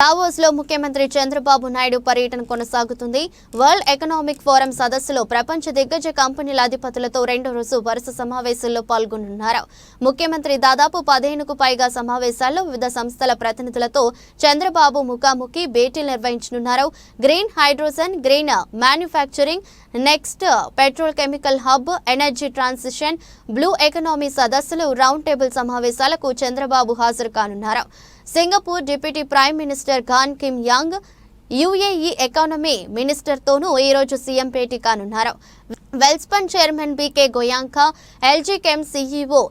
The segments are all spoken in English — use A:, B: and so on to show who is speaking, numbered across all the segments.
A: దావోస్లో ముఖ్యమంత్రి చంద్రబాబు నాయుడు పర్యటన కొనసాగుతుంది. వరల్డ్ ఎకనామిక్ ఫోరం సదస్సులో ప్రపంచ దిగ్గజ కంపెనీల అధిపతులతో రెండో రోజు వరుస సమావేశాల్లో పాల్గొనున్నారు. ముఖ్యమంత్రి దాదాపు 15కు పైగా సమావేశాల్లో వివిధ సంస్థల ప్రతినిధులతో చంద్రబాబు ముఖాముఖి భేటీలు నిర్వహించనున్నారు. Green hydrogen, green manufacturing, next petrol chemical hub, energy transition, blue economy సదస్సులు, రౌండ్ టేబుల్ సమావేశాలకు చంద్రబాబు హాజరు కానున్నారు. Singapore deputy prime minister Gan Kim Yong, UAE economy మినిస్టర్తోనూ ఈ రోజు సీఎం భేటీ కానున్నారు. Welspun chairman BK Goenka, LG Chem CEO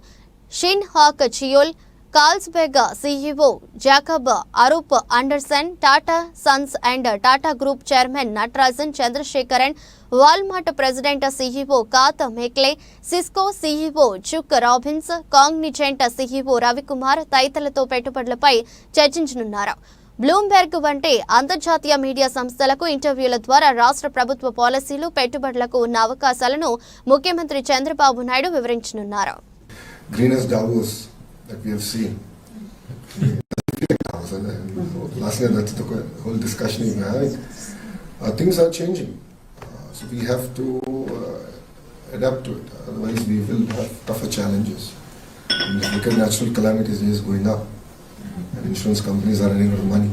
A: Shin Hak Cheol, Carlsberg CEO Jacob Aarup Andersen, Tata Sons and Tata Group chairman Natarajan Chandrasekaran, Walmart president CEO Kath McLay, Cisco CEO Chuck Robbins, Cognizant CEO Ravikumar తదితరులతో పెట్టుబడులపై చర్చించనున్నారు. Bloomberg వంటి అంతర్జాతీయ media సంస్థలకు ఇంటర్వ్యూల ద్వారా రాష్ట్ర ప్రభుత్వ పాలసీలు, పెట్టుబడులకు ఉన్న అవకాశాలను ముఖ్యమంత్రి Chandrababu Naidu వివరించనున్నారు.
B: That we have seen. Last year, that's the whole discussion we're having. Things are changing, so we have to adapt to it. Otherwise, we will have tougher challenges. And if you look at natural calamities, it is going up, and insurance companies are running out of money.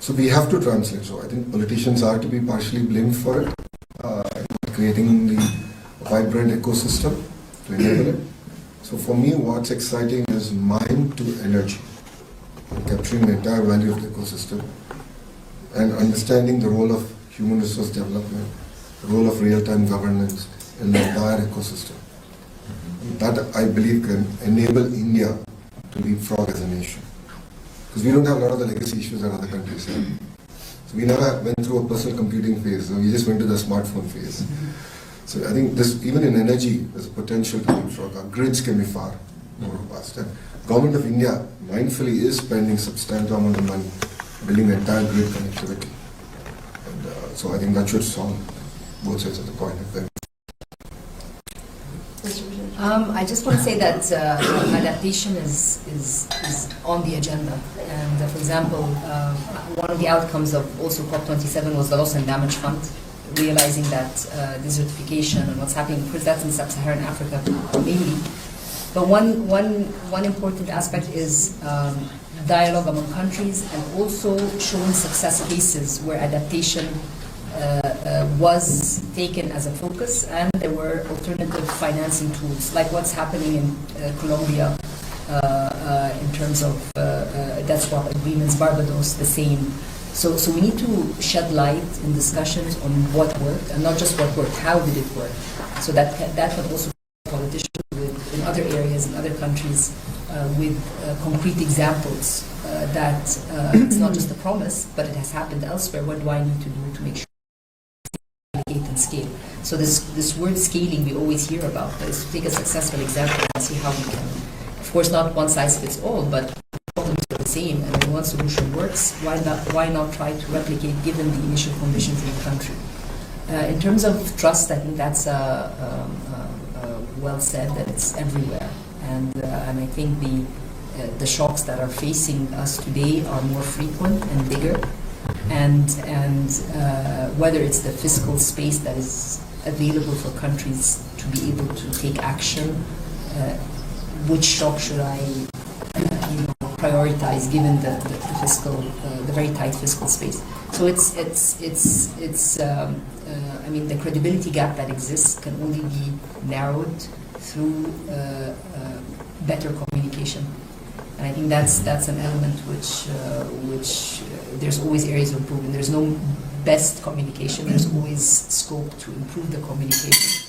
B: So we have to translate. So I think politicians are to be partially blamed for it, creating the vibrant ecosystem to enable it. So for me, what's exciting is mind to energy, capturing the entire value of the ecosystem and understanding the role of human resource development, the role of real-time governance in the entire ecosystem. That, I believe, can enable India to leapfrog as a nation. Because we don't have a lot of the legacy issues that other countries have. So we never went through a personal computing phase, so we just went to the smartphone phase. So I think this, even in energy, there's a potential to leapfrog. Our grids can be far more robust. And Government of India mindfully is spending substantial amount of money building the entire grid connectivity. And so I think that should solve both sides of the coin.
C: I just want to say that adaptation is on the agenda. And for example, one of the outcomes of also COP27 was the Loss and Damage Fund, realizing that desertification and what's happening, because that's in sub-Saharan Africa mainly. But one important aspect is dialogue among countries and also showing success cases where adaptation was taken as a focus and there were alternative financing tools, like what's happening in Colombia in terms of debt swap agreements, Barbados, the same. So we need to shed light in discussions on what worked, and not just what worked, how did it work? So that can also be politicians in other areas, in other countries, with concrete examples that it's not just a promise, but it has happened elsewhere. What do I need to do to make sure and scale? So this word scaling we always hear about, but is to take a successful example and see how we can. Of course, not one size fits all, but problems are the same, and when one solution works, why not try to replicate given the initial conditions in the country? In terms of trust, I think that's well said, that it's everywhere, and I think the shocks that are facing us today are more frequent and bigger, and whether it's the fiscal space that is available for countries to be able to take action, which shock should I prioritize given the fiscal, the very tight fiscal space. So it's I mean, the credibility gap that exists can only be narrowed through better communication. And I think that's an element which there's always areas of improvement. There's no best communication. There's always scope to improve the communication.